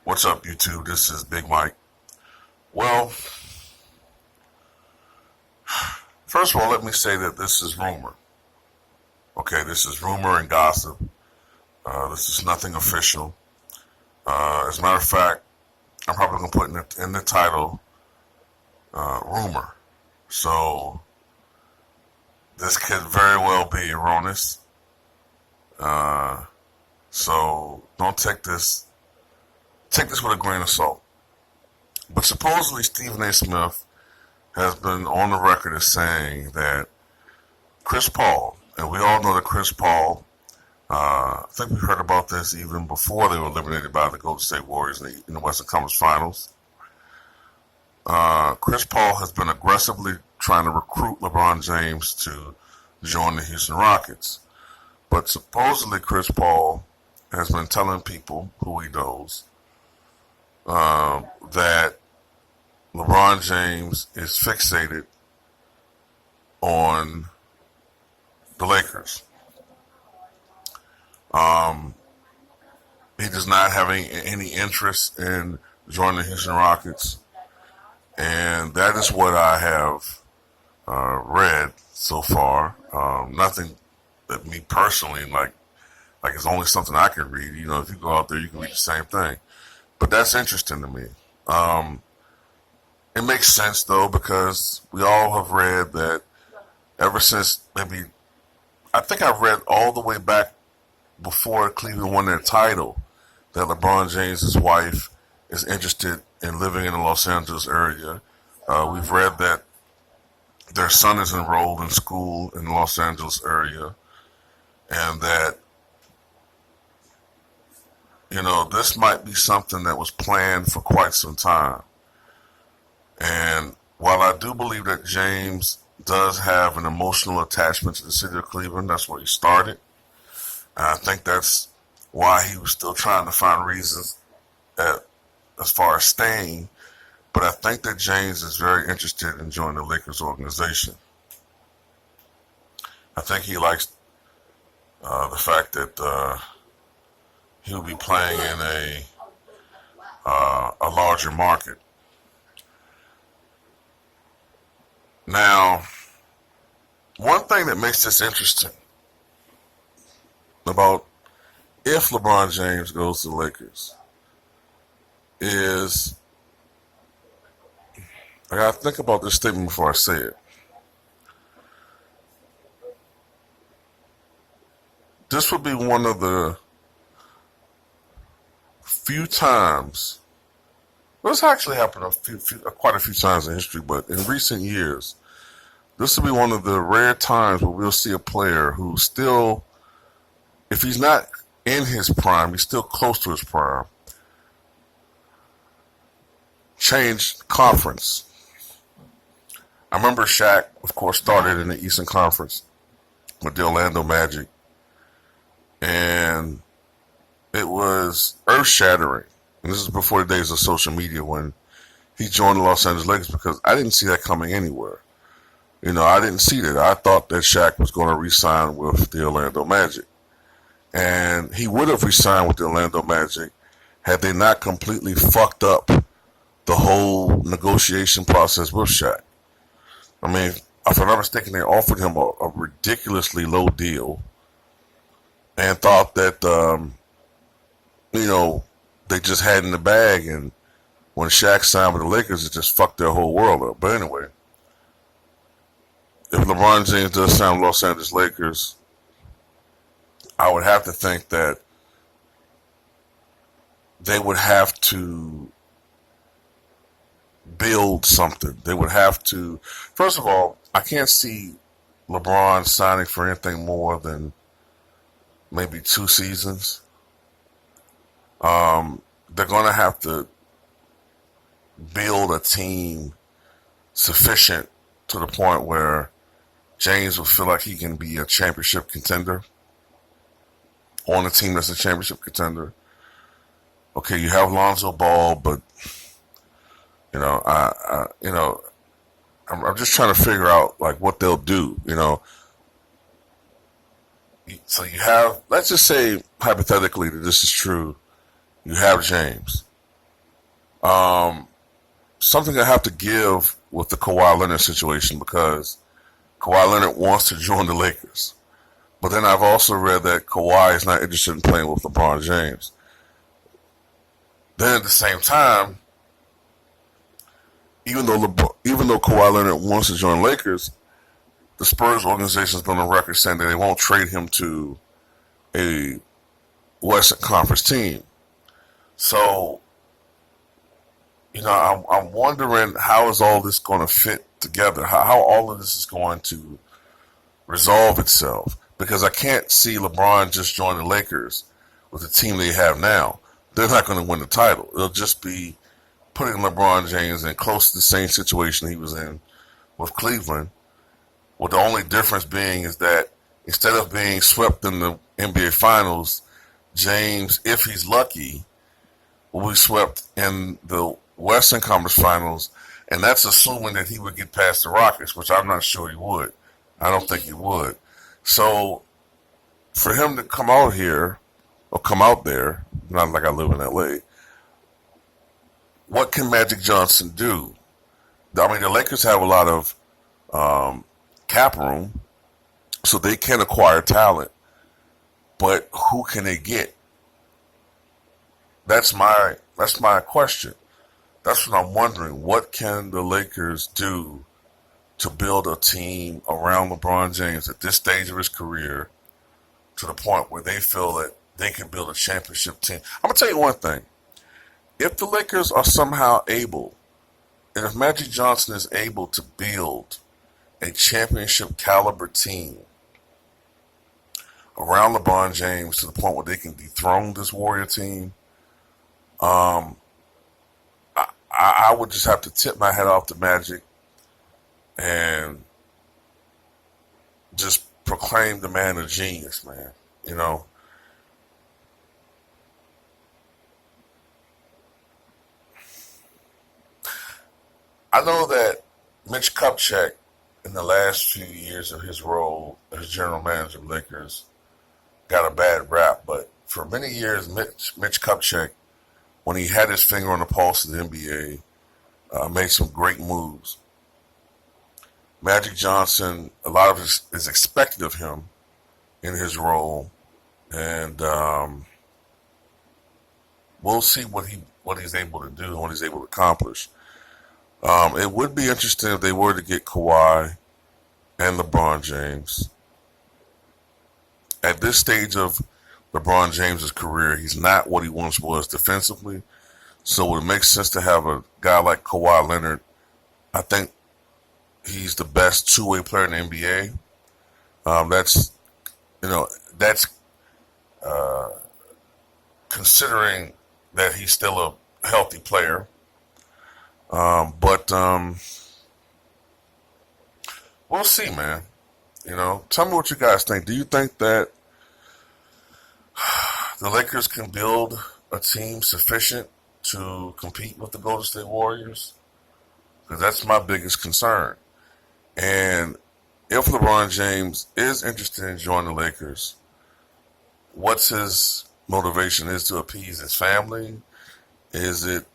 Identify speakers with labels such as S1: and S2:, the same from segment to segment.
S1: What's up, YouTube? This is Big Mike. Well, first of all, let me say that this is rumor. Okay, this is rumor and gossip. This is nothing official. As a matter of fact, I'm probably going to put in the title rumor. So, this could very well be erroneous. So, don't take this with a grain of salt. But supposedly Stephen A. Smith has been on the record as saying that Chris Paul, and we all know that Chris Paul, I think we heard about this even before they were eliminated by the Golden State Warriors in the Western Conference Finals. Chris Paul has been aggressively trying to recruit LeBron James to join the Houston Rockets. But supposedly Chris Paul has been telling people who he knows that LeBron James is fixated on the Lakers. He does not have any interest in joining the Houston Rockets, and that is what I have read so far. Nothing that me personally like it's only something I can read. You know, if you go out there, you can read the same thing. But that's interesting to me. It makes sense, though, because we all have read that ever since I think I read all the way back before Cleveland won their title, that LeBron James' wife is interested in living in the Los Angeles area. We've read that their son is enrolled in school in the Los Angeles area, and that this might be something that was planned for quite some time. And while I do believe that James does have an emotional attachment to the city of Cleveland, that's where he started. And I think that's why he was still trying to find reasons as far as staying. But I think that James is very interested in joining the Lakers organization. I think he likes the fact that he'll be playing in a larger market. Now, one thing that makes this interesting about if LeBron James goes to the Lakers is, I gotta think about this statement before I say it. This would be one of the few times. Well, it's actually happened quite a few times in history, but in recent years, this will be one of the rare times where we'll see a player who still, if he's not in his prime, he's still close to his prime, change conference. I remember Shaq, of course, started in the Eastern Conference with the Orlando Magic, and it was earth-shattering. And this is before the days of social media when he joined the Los Angeles Lakers, because I didn't see that coming anywhere. I didn't see that. I thought that Shaq was going to re-sign with the Orlando Magic. And he would have re-signed with the Orlando Magic had they not completely fucked up the whole negotiation process with Shaq. I mean, if I'm not mistaken, they offered him a ridiculously low deal and thought that, they just had in the bag, and when Shaq signed with the Lakers, it just fucked their whole world up. But anyway, if LeBron James does sign with Los Angeles Lakers, I would have to think that they would have to build something. They would have to, first of all, I can't see LeBron signing for anything more than maybe 2 seasons. They're going to have to build a team sufficient to the point where James will feel like he can be a championship contender on a team that's a championship contender. Okay, you have Lonzo Ball, but I'm just trying to figure out like what they'll do. So you have, let's just say hypothetically that this is true. You have James. Um, Something I have to give with the Kawhi Leonard situation because Kawhi Leonard wants to join the Lakers. But then I've also read that Kawhi is not interested in playing with LeBron James. Then at the same time, even though Kawhi Leonard wants to join Lakers, the Spurs organization has been on record saying that they won't trade him to a Western Conference team. So, I'm wondering how is all this going to fit together? How all of this is going to resolve itself? Because I can't see LeBron just join the Lakers with the team they have now. They're not going to win the title. It'll just be putting LeBron James in close to the same situation he was in with Cleveland, with the only difference being is that instead of being swept in the NBA Finals, James, if he's lucky, will be swept in the Western Conference Finals, and that's assuming that he would get past the Rockets, which I'm not sure he would. I don't think he would. So for him to come out here or come out there, not like I live in LA, what can Magic Johnson do? I mean, the Lakers have a lot of cap room, so they can acquire talent, but who can they get? That's my question. That's what I'm wondering. What can the Lakers do to build a team around LeBron James at this stage of his career to the point where they feel that they can build a championship team? I'm going to tell you one thing. If the Lakers are somehow able, and if Magic Johnson is able to build a championship caliber team around LeBron James to the point where they can dethrone this Warrior team, I would just have to tip my head off to Magic and just proclaim the man a genius, man. You know, I know that Mitch Kupchak, in the last few years of his role as general manager of Lakers, got a bad rap, but for many years, Mitch Kupchak, when he had his finger on the pulse of the NBA, made some great moves. Magic Johnson, a lot of it is expected of him in his role, and we'll see what he's able to do and what he's able to accomplish. It would be interesting if they were to get Kawhi and LeBron James. At this stage of LeBron James's career, he's not what he once was defensively. So it makes sense to have a guy like Kawhi Leonard. I think he's the best two-way player in the NBA. That's that's considering that he's still a healthy player. But we'll see, man. Tell me what you guys think. Do you think that the Lakers can build a team sufficient to compete with the Golden State Warriors? Because that's my biggest concern. And if LeBron James is interested in joining the Lakers, what's his motivation? Is to appease his family? Is it,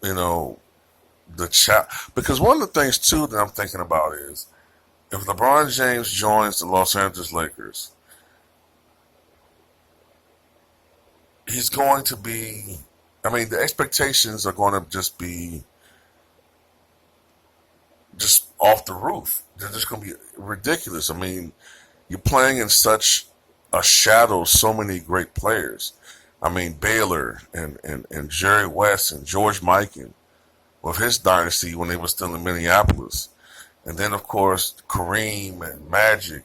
S1: the child? Because one of the things, too, that I'm thinking about is if LeBron James joins the Los Angeles Lakers, he's going to be, the expectations are going to just be just off the roof. They're just going to be ridiculous. You're playing in such a shadow of so many great players. Baylor and Jerry West and George Mikan with his dynasty when they were still in Minneapolis. And then, of course, Kareem and Magic,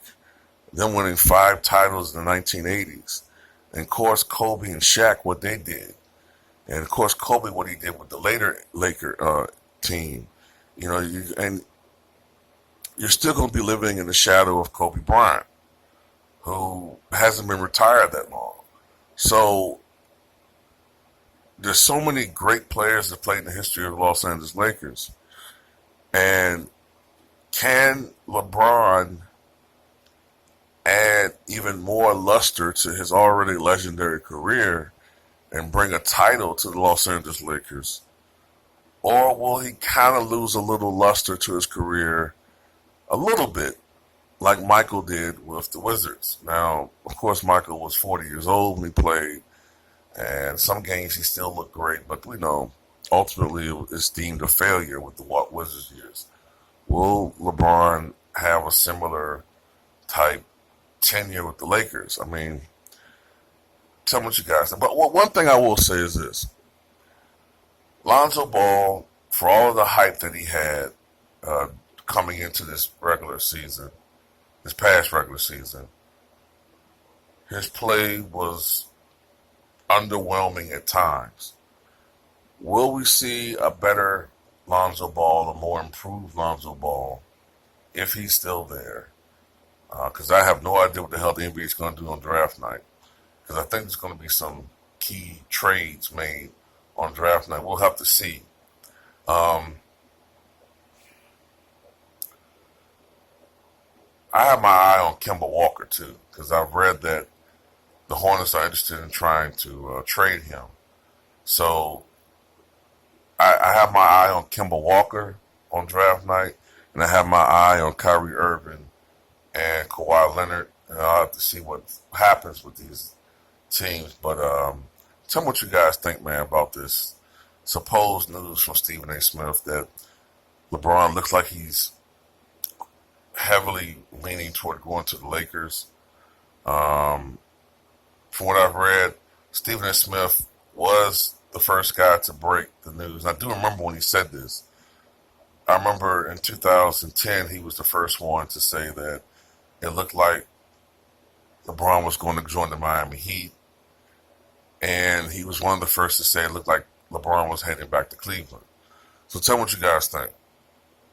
S1: them winning 5 titles in the 1980s. And, of course, Kobe and Shaq, what they did. And, of course, Kobe, what he did with the later Laker team. And you're still going to be living in the shadow of Kobe Bryant, who hasn't been retired that long. So there's so many great players that played in the history of the Los Angeles Lakers. And can LeBron add even more luster to his already legendary career and bring a title to the Los Angeles Lakers or will he kind of lose a little luster to his career, a little bit, like Michael did with the Wizards? Now, of course, Michael was 40 years old when he played, and some games he still looked great, but ultimately it's deemed a failure with the Wizards years. Will LeBron have a similar type tenure with the Lakers? I mean, tell me what you guys think. But one thing I will say is this: Lonzo Ball, for all of the hype that he had uh, coming into this regular season, this past regular season, his play was underwhelming at times. Will we see a better Lonzo Ball, a more improved Lonzo Ball, if he's still there? Because I have no idea what the hell the NBA is going to do on draft night. Because I think there's going to be some key trades made on draft night. We'll have to see. Um, I have my eye on Kemba Walker too, because I've read that the Hornets are interested in trying to trade him. So I have my eye on Kemba Walker on draft night, and I have my eye on Kyrie Irving and Kawhi Leonard. And I'll have to see what happens with these teams. But tell me what you guys think, man, about this supposed news from Stephen A. Smith that LeBron looks like he's heavily leaning toward going to the Lakers. Um, from what I've read, Stephen A. Smith was the first guy to break the news. And I do remember when he said this. I remember in 2010, he was the first one to say that it looked like LeBron was going to join the Miami Heat. And he was one of the first to say it looked like LeBron was heading back to Cleveland. So tell me what you guys think.